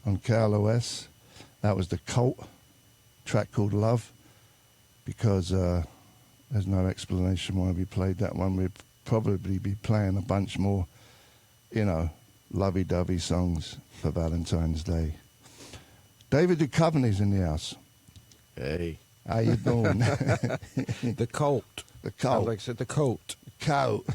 on KLOS. That was the Cult track called Love, because there's no explanation why we played that one. We'd probably be playing a bunch more, lovey-dovey songs for Valentine's Day. David Duchovny's in the house. Hey. How you doing? The Cult. The Cult. I like I said, the Cult. Cult.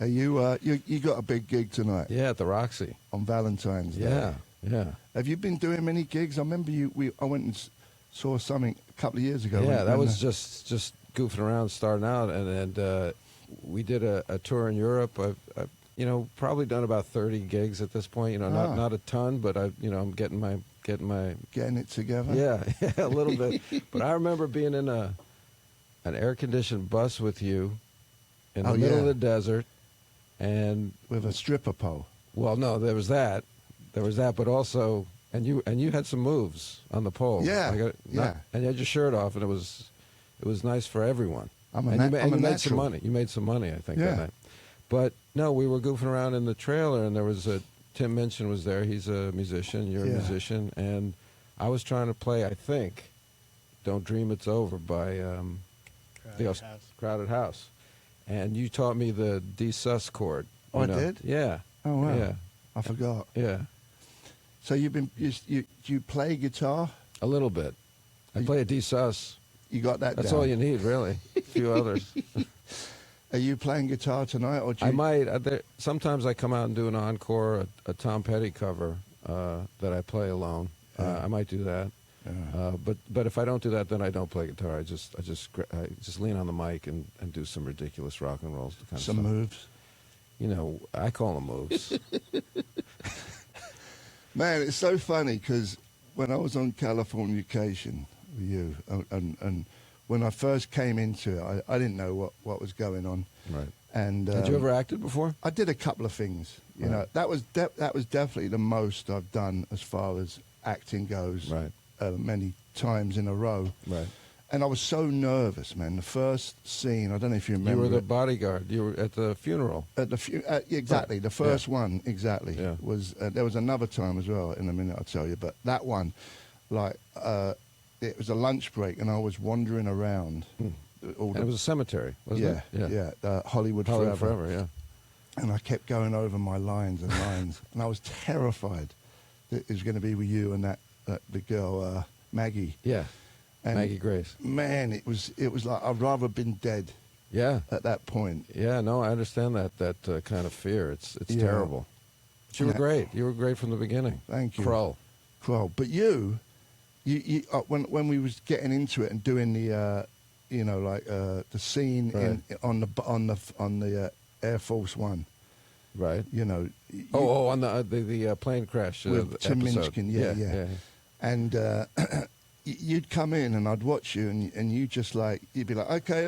Are you got a big gig tonight? Yeah, at the Roxy. On Valentine's Day. Yeah. Have you been doing many gigs? I remember I went and saw something a couple of years ago. Yeah, that was just goofing around, starting out, and we did a tour in Europe. I've probably done about 30 gigs at this point. Not a ton, but I'm getting it together. Yeah, a little bit. But I remember being in an air-conditioned bus with you in the middle of the desert, and with a stripper pole. Well, no, there was that, but also, and you had some moves on the pole. Yeah, and you had your shirt off, and it was nice for everyone. You made some money. You made some money, I think, that night. But no, we were goofing around in the trailer, and there was Tim Minchin was there. He's a musician. You're a musician, and I was trying to play, I think, "Don't Dream It's Over" by Crowded House, and you taught me the D sus chord. Oh, I did? Yeah. Oh wow. Yeah. I forgot. Yeah. So you play guitar? A little bit. I play a D sus. You got that? That's down? all you need, really. A few others. Are you playing guitar tonight, or I might. Sometimes I come out and do an encore, a Tom Petty cover that I play alone. I might do that. Yeah. But if I don't do that, then I don't play guitar. I just lean on the mic and do some ridiculous rock and rolls. Some moves. I call them moves. Man, it's so funny because when I was on Californication with you, and when I first came into it, I didn't know what was going on. Right. And had you ever acted before? I did a couple of things. That was definitely the most I've done as far as acting goes. Right. Many times in a row. Right. And I was so nervous, man. The first scene, I don't know if you remember. You were the bodyguard. You were at the funeral. At the exactly. The first one, exactly. Yeah. Was there was another time as well. In a minute, I'll tell you. But that one, it was a lunch break, and I was wandering around. And it was a cemetery, wasn't it? Yeah. Hollywood Forever. Yeah. And I kept going over my lines and lines, and I was terrified that it was going to be with you and the girl Maggie. Yeah. And Maggie Grace. Man, it was like I'd rather have been dead. Yeah. At that point. Yeah. No, I understand that kind of fear. It's terrible. But you were great. You were great from the beginning. Thank you. Kroll. But you when we was getting into it and doing the the scene on the Air Force One. Right. On the plane crash with Tim episode. Minchin. Yeah. And you'd come in and I'd watch you and you just you'd be like, okay,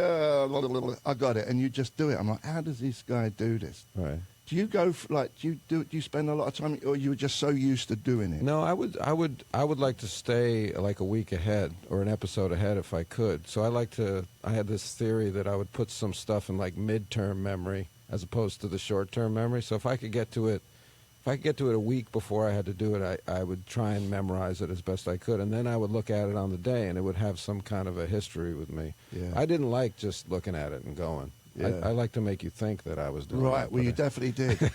I got it, and you'd just do it. I'm like, how does this guy do this? Right. Do you go do you spend a lot of time, or you were just so used to doing it? No, I would like to stay like a week ahead or an episode ahead if I could. So I had this theory that I would put some stuff in like midterm memory as opposed to the short-term memory. So if I could get to it a week before I had to do it, I would try and memorize it as best I could, and then I would look at it on the day, and it would have some kind of a history with me. Yeah. I didn't like just looking at it and going. Yeah. I like to make you think that I was doing right. that. Well, you definitely did.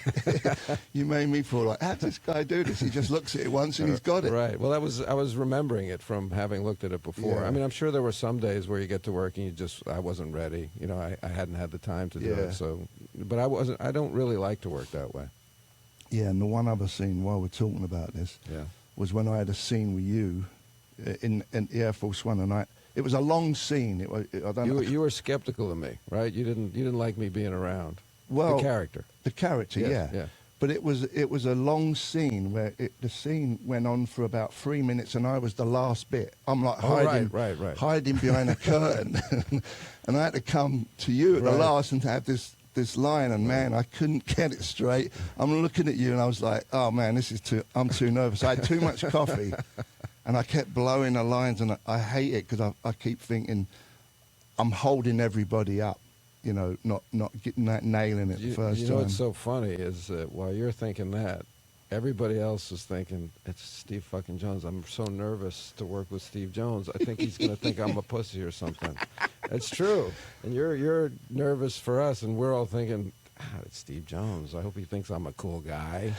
You made me feel like, how does this guy do this? He just looks at it once and he's got it. Right. Well, I was remembering it from having looked at it before. Yeah. I mean, I'm sure there were some days where you get to work and I wasn't ready. I hadn't had the time to do it. So, but I don't really like to work that way. Yeah, and the one other scene while we're talking about this was when I had a scene with you in the Air Force One, and it was a long scene. You were skeptical of me, right? You didn't like me being around. Well, the character, yeah. But it was a long scene where the scene went on for about 3 minutes, and I was the last bit. I'm like hiding behind a curtain, and I had to come to you at the last and to have this line, and man, I couldn't get it straight. I'm looking at you, and I was like, oh man, I'm too nervous. I had too much coffee. And I kept blowing the lines, and I hate it because I keep thinking I'm holding everybody up, not nailing it the first time. You know what's so funny is while you're thinking that, everybody else is thinking, it's Steve fucking Jones. I'm so nervous to work with Steve Jones. I think he's going to think I'm a pussy or something. It's true. And you're nervous for us, and we're all thinking, it's Steve Jones. I hope he thinks I'm a cool guy.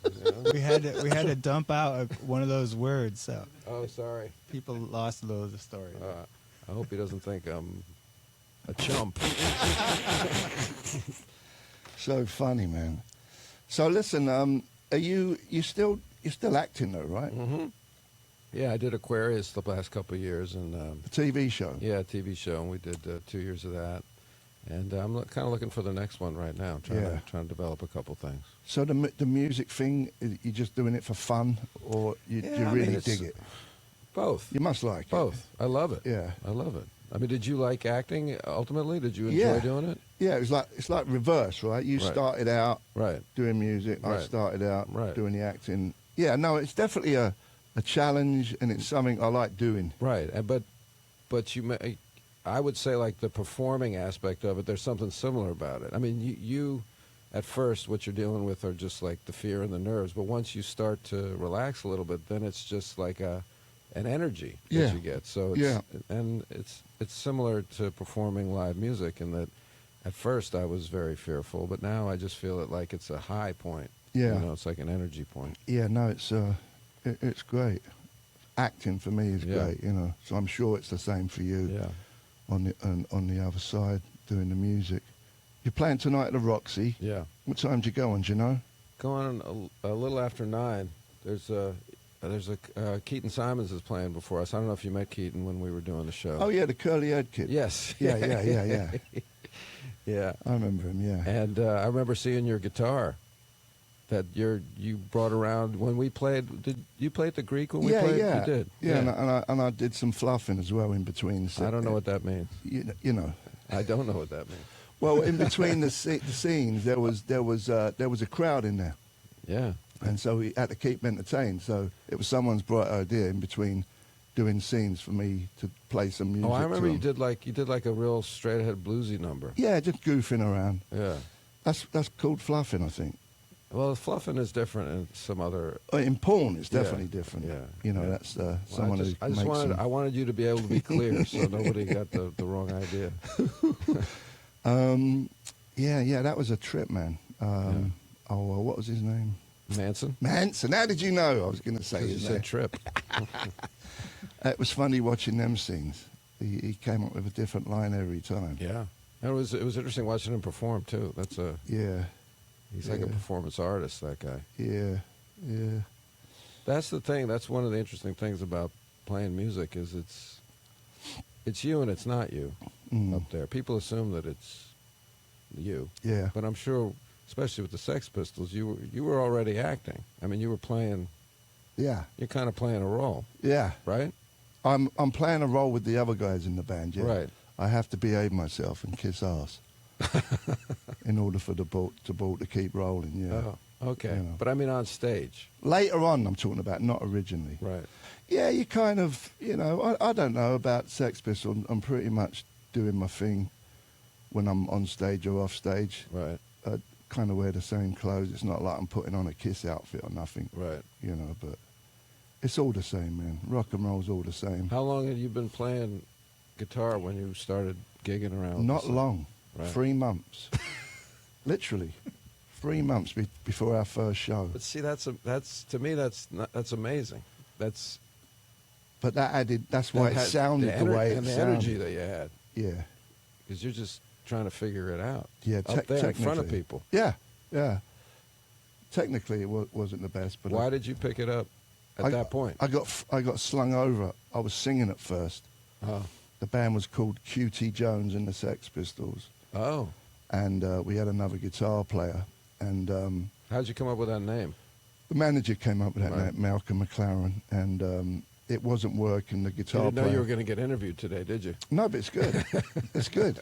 You know? We had to dump out one of those words, so. Oh, sorry. People lost a little of the story. I hope he doesn't think I'm a chump. So funny, man. So listen, are you still acting though, right? Mm-hmm. Yeah, I did Aquarius the last couple of years, and The TV show. yeah, a TV show, and we did 2 years of that. And I'm kind of looking for the next one right now, trying to develop a couple things. So the music thing, you're just doing it for fun, or you really dig it? Both. You must like Both. it. I love it. Yeah. I love it. I mean, did you like acting ultimately? Did you enjoy doing it? Yeah, it's like reverse, right? You started out doing music. I started out doing the acting. Yeah, no, it's definitely a challenge, and it's something I like doing. Right, but I would say like the performing aspect of it, there's something similar about it. I mean, you at first, what you're dealing with are just like the fear and the nerves, but once you start to relax a little bit, then it's just like an energy that you get. So it's similar to performing live music in that at first I was very fearful, but now I just feel it like it's a high point. Yeah. You know, it's like an energy point. Yeah, no, it's great. Acting for me is great, you know. So I'm sure it's the same for you. Yeah. On the other side, doing the music. You're playing tonight at the Roxy. Yeah. What time do you go on? Do you know? Go on a little after 9. There's a Keaton Simons is playing before us. I don't know if you met Keaton when we were doing the show. Oh yeah, the curly head kid. Yes. Yeah. Yeah. I remember him. Yeah. And I remember seeing your guitar that you brought around when we played. Did you play at the Greek when we played? Yeah. You did. Yeah, and I did some fluffing as well in between. I don't know what that means. You know. I don't know what that means. Well, in between the scenes, there was a crowd in there. Yeah. And so we had to keep entertained. So it was someone's bright idea in between doing scenes for me to play some music. Oh, I remember to you did like a real straight ahead bluesy number. Yeah, just goofing around. Yeah. That's called fluffing, I think. Well, fluffing is different in some other. In porn, it's definitely different. Yeah. You know, that's someone who I just makes I wanted you to be able to be clear, so nobody got the wrong idea. Yeah, that was a trip, man. Oh, well, what was his name? Manson. How did you know? I was going to say You his said name. Trip. It was funny watching them scenes. He came up with a different line every time. Yeah. And it was interesting watching him perform too. He's like a performance artist, that guy. Yeah. That's the thing. That's one of the interesting things about playing music is it's you and it's not you up there. People assume that it's you. Yeah. But I'm sure, especially with the Sex Pistols, you were already acting. I mean, you were playing. Yeah. You're kind of playing a role. Yeah. Right? I'm playing a role with the other guys in the band, yeah. Right. I have to behave myself and kiss ass in order for the boat to keep rolling, yeah. Oh, okay. You know. But I mean on stage. Later on, I'm talking about, not originally. Right. Yeah, you kind of, I don't know about Sex Pistols. I'm pretty much doing my thing when I'm on stage or off stage. Right. I kind of wear the same clothes. It's not like I'm putting on a Kiss outfit or nothing. Right. But it's all the same, man. Rock and roll's all the same. How long had you been playing guitar when you started gigging around? Not long. Right. 3 months. Literally. 3 months before our first show. But see, that's to me that's amazing. But that's why it sounded the way it and the sounded. energy that you had. Yeah. Because you're just trying to figure it out. Yeah, up there in front of people. Yeah. Technically, it wasn't the best, but why did you pick it up at that point? I got slung over. I was singing at first. Oh. The band was called QT Jones and the Sex Pistols. Oh. And we had another guitar player. And how'd you come up with that name? The manager came up with that Right. name, Malcolm McLaren, and it wasn't working. The guitar You didn't know player. you were going to get interviewed today, did you? No, but it's good. It's good.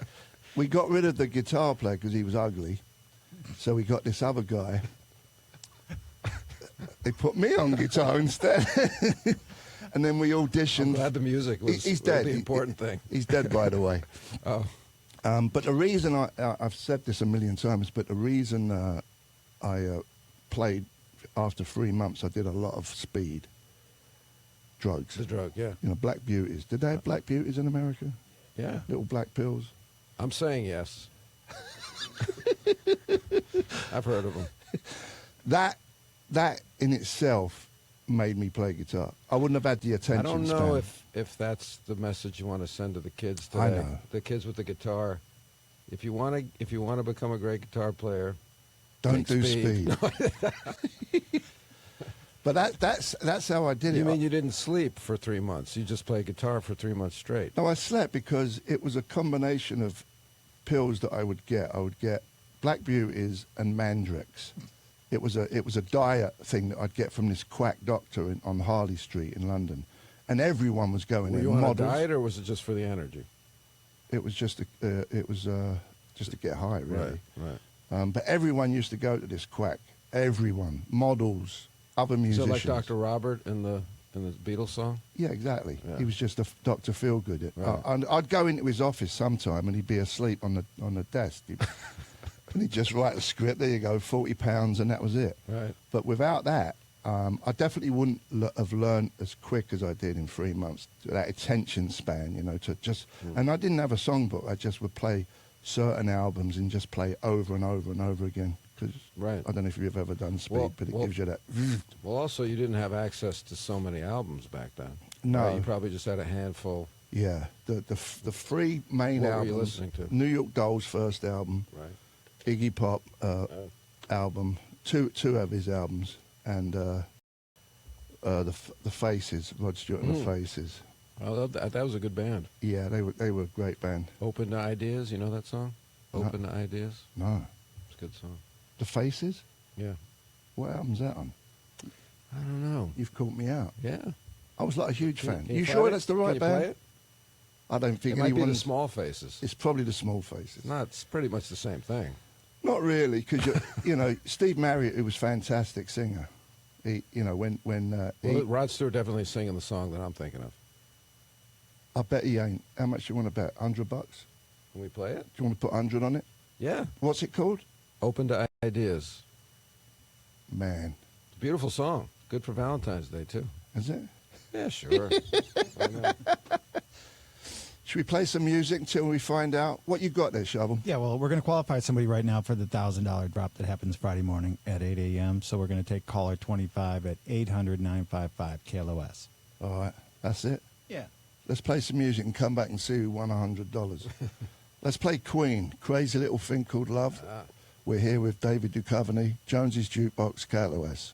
We got rid of the guitar player because he was ugly. So we got this other guy. They put me on guitar instead. And then we auditioned. I'm glad the music was He's dead. the important thing. He's dead, by the way. Oh. But the reason I've said this a million times, but the reason I played after 3 months, I did a lot of speed drugs. The drug, yeah. You know, black beauties. Did they have black beauties in America? Yeah. Little black pills? I'm saying yes. I've heard of them. That in itself made me play guitar. I wouldn't have had the attention I don't span. know if that's the message you want to send to the kids today. I know. The kids with the guitar. If you want to become a great guitar player, Don't do speed. But that's how I did it. You mean you didn't sleep for 3 months? You just played guitar for 3 months straight? No, I slept because it was a combination of pills that I would get. I would get black beauties and Mandrix. It was a diet thing that I'd get from this quack doctor on Harley Street in London, and everyone was going. Were in. you on Models. a diet, or was it just for the energy? It was just to get high, really. Right. But everyone used to go to this quack. Everyone, models, other musicians. So like Dr. Robert in the Beatles song? Yeah, exactly. Yeah. He was just a Dr. Feelgood. Right. I'd go into his office sometime, and he'd be asleep on the desk. And he'd just write a script. There you go, 40 pounds, and that was it. Right. But without that, I definitely wouldn't have learned as quick as I did in 3 months. That attention span, you know, to just. And I didn't have a songbook. I just would play certain albums and just play over and over and over again. Because Right. I don't know if you've ever done speed, but it gives you that. Well, also, you didn't have access to so many albums back then. No. Right? You probably just had a handful. Yeah, the three main What were albums. you listening to? New York Dolls' first album, Right. Iggy Pop album, two of his albums, and the Faces, Rod Stewart and the Faces. Well, that was a good band. Yeah, they were a great band. Open to Ideas, you know that song? No. Open to Ideas? No, It's a good song. the Faces. Yeah. What album's that on? I don't know. You've caught me out. Yeah. I was like a huge fan. Can You play sure it? that's the Can right you band? play it? I don't think It might be the anyone's. Small Faces. It's probably the Small Faces. No, it's pretty much the same thing. Not really, because you know Steve Marriott, who was a fantastic singer. He, you know, when Well, Rod Stewart definitely singing the song that I'm thinking of. I bet he ain't. How much you want to bet? $100? Do Can we play it? you want to put 100 on it? Yeah. What's it called? Open to Ideas. Man, It's a beautiful song. Good for Valentine's Day, too. is it? Yeah, sure. Why not? Should we play some music until we find out what you got there, Shovel? Yeah, well, we're going to qualify somebody right now for the $1,000 drop that happens Friday morning at 8 a.m. So we're going to take caller 25 at 800-955-KLOS. All right, that's it. Yeah. Let's play some music and come back and see who won $100. Let's play Queen, Crazy Little Thing Called Love. We're here with David Duchovny, Jonesy's Jukebox, KLOS.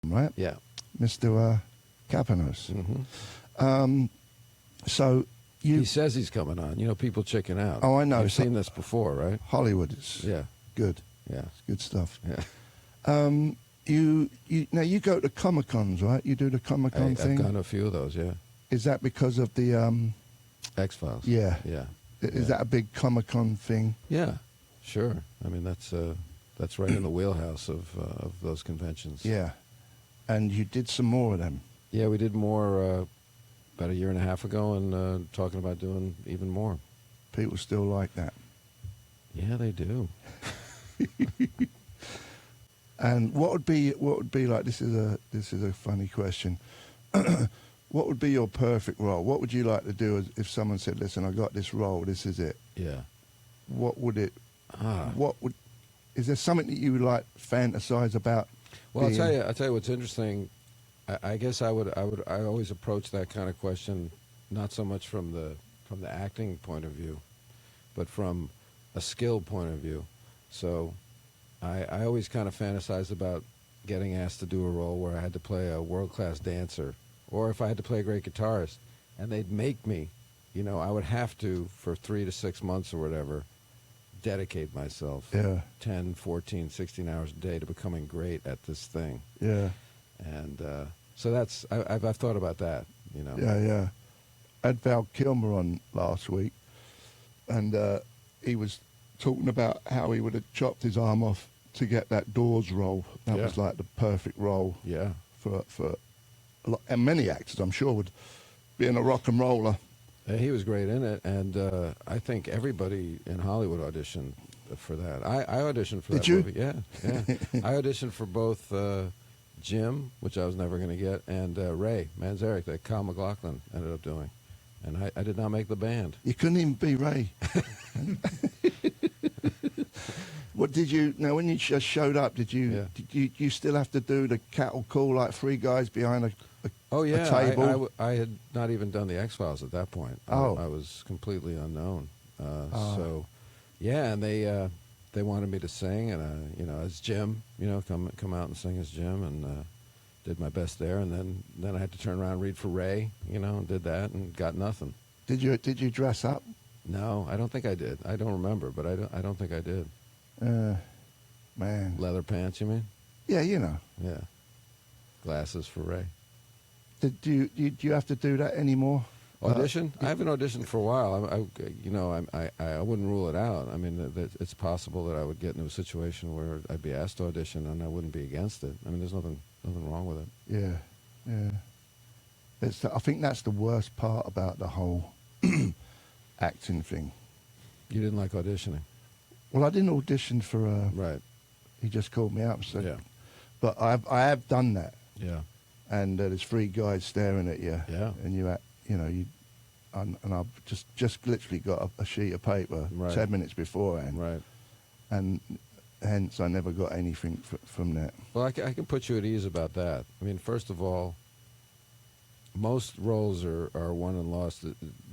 Right? Yeah. Mr. Capanos. Mm-hmm. So you... He says he's coming on. You know, people chicken out. Oh, I know. You've seen this before, right? Hollywood is Yeah. good. Yeah. It's good stuff. Yeah. Now you go to Comic-Cons, right? You do the Comic-Con thing? I've gone to a few of those, yeah. Is that because of the... X-Files. Yeah. Yeah. Is that a big Comic-Con thing? Yeah, sure. I mean, that's right in the wheelhouse of those conventions. Yeah. And you did some more of them. Yeah, we did more about a year and a half ago, and talking about doing even more. People still like that. Yeah, they do. And what would be like? This is a funny question. What would be your perfect role? What would you like to do if someone said, "Listen, I got this role. This is it." Yeah. What would it? What would? Is there something that you would like fantasize about? Well, I'll tell you what's interesting. I guess I always approach that kind of question not so much from the acting point of view, but from a skill point of view. So I always kind of fantasize about getting asked to do a role where I had to play a world-class dancer, or if I had to play a great guitarist, and they'd make me, I would have to, for 3 to 6 months or whatever, dedicate myself 10, 14, 16 hours a day to becoming great at this thing. Yeah. And so that's, I've thought about that, Yeah. I had Val Kilmer on last week, and he was talking about how he would have chopped his arm off to get that Doors role. That was like the perfect role. Yeah. For a lot, and many actors, I'm sure, would being a rock and roller. He was great in it, and I think everybody in Hollywood auditioned for that. I auditioned for that movie. Yeah. I auditioned for both Jim, which I was never going to get, and Ray Manzarek, that Kyle MacLachlan ended up doing. And I did not make the band. You couldn't even be Ray. What did you? Now, when you just showed up, did you still have to do the cattle call like three guys behind a table? I had not even done the X-Files at that point. I was completely unknown. So, yeah, and they wanted me to sing, and as Jim, come out and sing as Jim, and did my best there, and then I had to turn around and read for Ray, and did that, and got nothing. Did you dress up? No, I don't think I did. I don't remember, but I don't think I did. Man. Leather pants, you mean? Yeah, Yeah. Glasses for Ray. Do you have to do that anymore? Audition? I haven't auditioned for a while. I wouldn't rule it out. I mean, it's possible that I would get into a situation where I'd be asked to audition and I wouldn't be against it. I mean, there's nothing wrong with it. Yeah. I think that's the worst part about the whole acting thing. You didn't like auditioning? Well, I didn't audition for. Right. He just called me up and said. Yeah. But I have done that. Yeah. And there's three guys staring at you. Yeah. And and I've just literally got a sheet of paper 10 minutes beforehand. Right. And hence I never got anything from that. Well, I can put you at ease about that. I mean, first of all, most roles are won and lost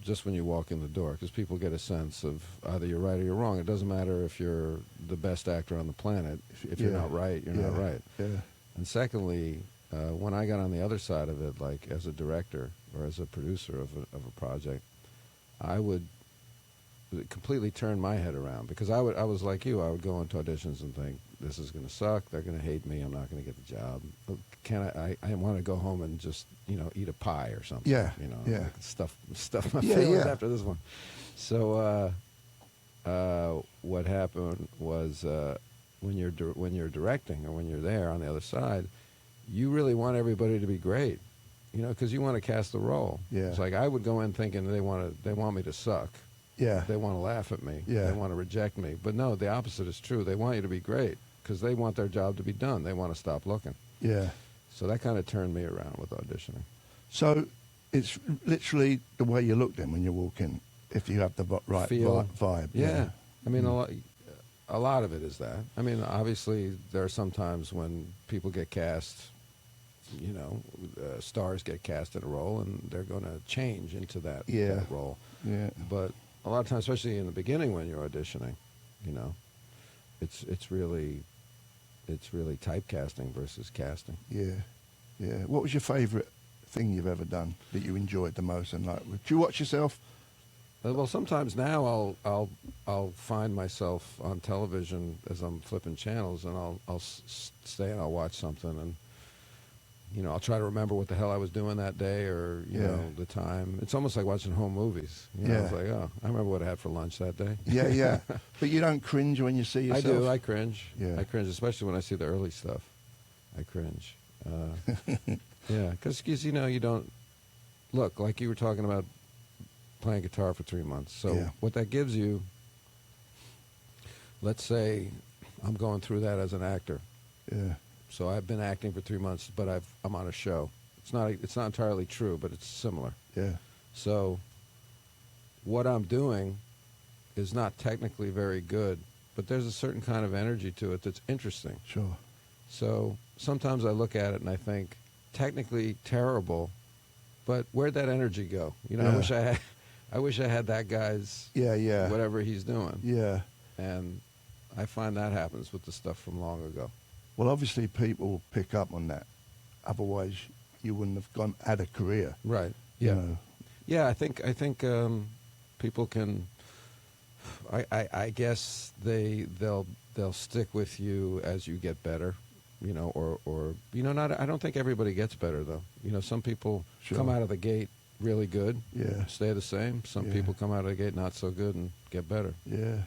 just when you walk in the door, because people get a sense of either you're right or you're wrong. It doesn't matter if you're the best actor on the planet. If you're not right, you're not right. Yeah. And secondly, when I got on the other side of it, like as a director or as a producer of a project, I would completely turn my head around, because I was like you. I would go into auditions and think, this is going to suck. They're going to hate me. I'm not going to get the job. I want to go home and just eat a pie or something. Yeah. Like stuff my feelings after this one. So what happened was when you're directing or when you're there on the other side, you really want everybody to be great, because you want to cast the role. Yeah. It's like I would go in thinking they want me to suck. Yeah. They want to laugh at me. Yeah. They want to reject me. But no, the opposite is true. They want you to be great because they want their job to be done. They want to stop looking. Yeah. So that kind of turned me around with auditioning. So it's literally the way you look then when you walk in, if you have the right vibe. Yeah. I mean, a lot of it is that. I mean, obviously, there are some times when people get cast, stars get cast in a role, and they're going to change into that role. Yeah. But a lot of times, especially in the beginning when you're auditioning, it's really typecasting versus casting. Yeah. What was your favourite thing you've ever done that you enjoyed the most? And do you watch yourself? Well, sometimes now I'll find myself on television as I'm flipping channels, and I'll stay and I'll watch something, and I'll try to remember what the hell I was doing that day, or the time. It's almost like watching home movies. It's like, oh, I remember what I had for lunch that day. Yeah. But you don't cringe when you see yourself? I do. I cringe. Yeah. I cringe, especially when I see the early stuff. I cringe. Yeah, because you don't. look, like you were talking about playing guitar for 3 months. So what that gives you, let's say I'm going through that as an actor. Yeah. So I've been acting for 3 months, but I'm on a show. It's not entirely true, but it's similar. Yeah. So what I'm doing is not technically very good, but there's a certain kind of energy to it that's interesting. Sure. So sometimes I look at it and I think, technically terrible, but where'd that energy go? You know, I wish I had that guy's whatever he's doing. Yeah. And I find that happens with the stuff from long ago. Well, obviously people pick up on that. Otherwise, you wouldn't have had a career. Right. Yeah. You know? Yeah, I think people can. I guess they'll stick with you as you get better, you know, or you know, not. I don't think everybody gets better though. You know, some people come out of the gate really good, stay the same. Some people come out of the gate not so good and get better. Yeah,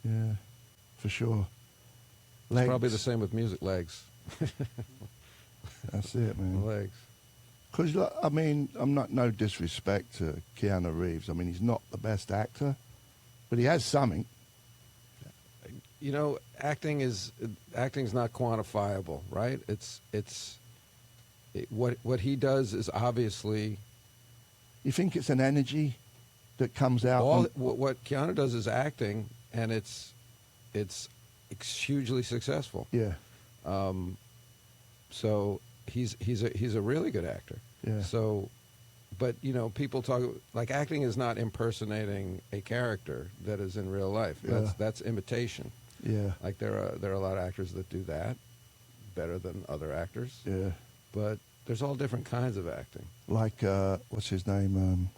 yeah, for sure. It's probably the same with music. Legs. That's it, man. Legs. Because, I mean, I'm not no disrespect to Keanu Reeves. I mean, he's not the best actor, but he has something. You know, acting's not quantifiable, right? What he does is obviously. You think it's an energy that comes out? What Keanu does is acting, and it's hugely successful. Yeah. So he's a really good actor. Yeah. So, but you know, people talk like acting is not impersonating a character that is in real life. That's imitation. Yeah. Like there are a lot of actors that do that better than other actors. Yeah. But there's all different kinds of acting. Like what's his name?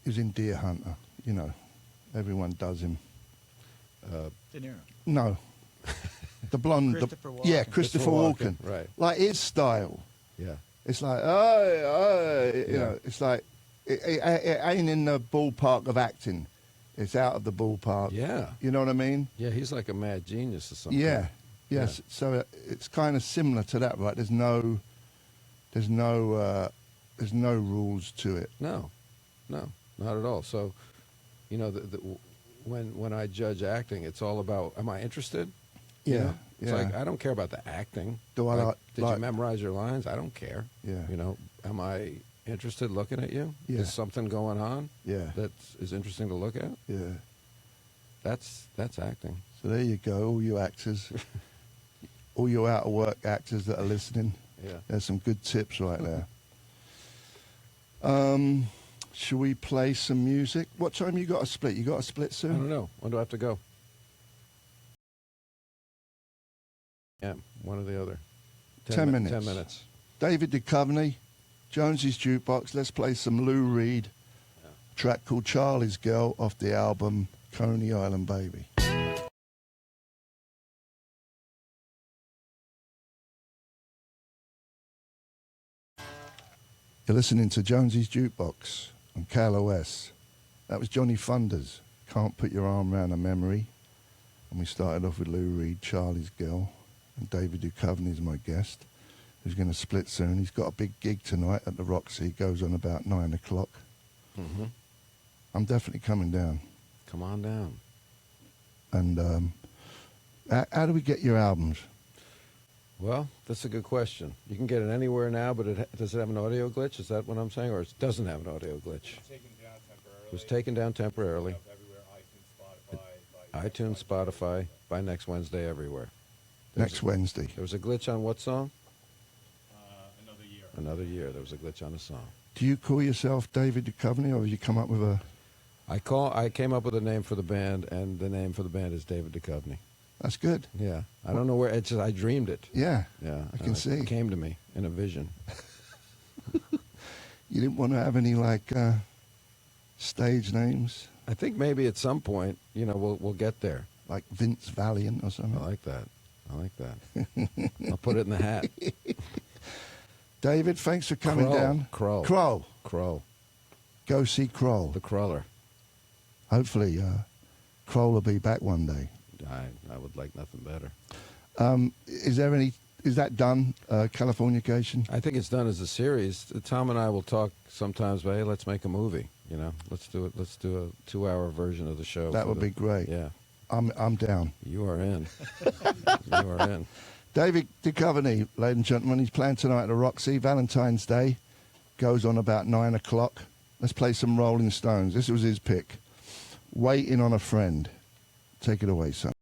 He was in Deer Hunter. You know, everyone does him. De Niro. No. The blonde. Christopher Walken. Yeah, Christopher Walken. Right. Like his style. Yeah. It's like, you know, it's like, it ain't in the ballpark of acting. It's out of the ballpark. Yeah. You know what I mean? Yeah, he's like a mad genius or something. Yeah. Yes. Yeah. So it's kind of similar to that, right? There's no rules to it. No, not at all. So, you know, when I judge acting, it's all about, am I interested? Yeah. You know? It's like, I don't care about the acting. Do I did you memorize your lines? I don't care. Yeah. You know, am I interested looking at you? Yeah. Is something going on? Yeah. That is interesting to look at? Yeah. That's acting. So there you go, all you actors, all you out of work actors that are listening. Yeah. There's some good tips right there. Should we play some music? What time you got a split? You got a split soon? I don't know. When do I have to go? Yeah, one or the other. 10 minutes. 10 minutes. David Duchovny, Jonesy's Jukebox. Let's play some Lou Reed. Track called Charlie's Girl off the album Coney Island Baby. You're listening to Jonesy's Jukebox on KLOS. That was Johnny Thunders, Can't Put Your Arm Around a Memory. And we started off with Lou Reed, Charlie's Girl. And David Duchovny is my guest, who's going to split soon. He's got a big gig tonight at the Roxy. It goes on about 9 o'clock. Mm-hmm. I'm definitely coming down. Come on down. And how do we get your albums? Well, that's a good question. You can get it anywhere now, but does it have an audio glitch? Is that what I'm saying? Or it doesn't have an audio glitch? It was taken down temporarily. iTunes, Spotify, by next Wednesday, everywhere. Next Wednesday. There was a glitch on what song? Another Year. Another Year. There was a glitch on a song. Do you call yourself David Duchovny, or have you come up with a... I came up with a name for the band, and the name for the band is David Duchovny. That's good. Yeah. I don't know where, it's just, I dreamed it. Yeah. Yeah. I can see. It came to me in a vision. You didn't want to have any, like, stage names? I think maybe at some point, you know, we'll get there. Like Vince Valiant or something? I like that. I'll put it in the hat. David, thanks for coming down. Kroll. Go see Kroll. The Crawler. Hopefully, Kroll will be back one day. I would like nothing better. Is there any is that done? Californication. I think it's done as a series. Tom and I will talk sometimes. But hey, let's make a movie. You know, let's do it. Let's do a 2-hour version of the show. That would be great. Yeah, I'm down. you are in. You are in. David Duchovny, ladies and gentlemen, he's playing tonight at the Roxy. Valentine's Day goes on about 9 o'clock. Let's play some Rolling Stones. This was his pick. Waiting on a Friend. Take it away, son.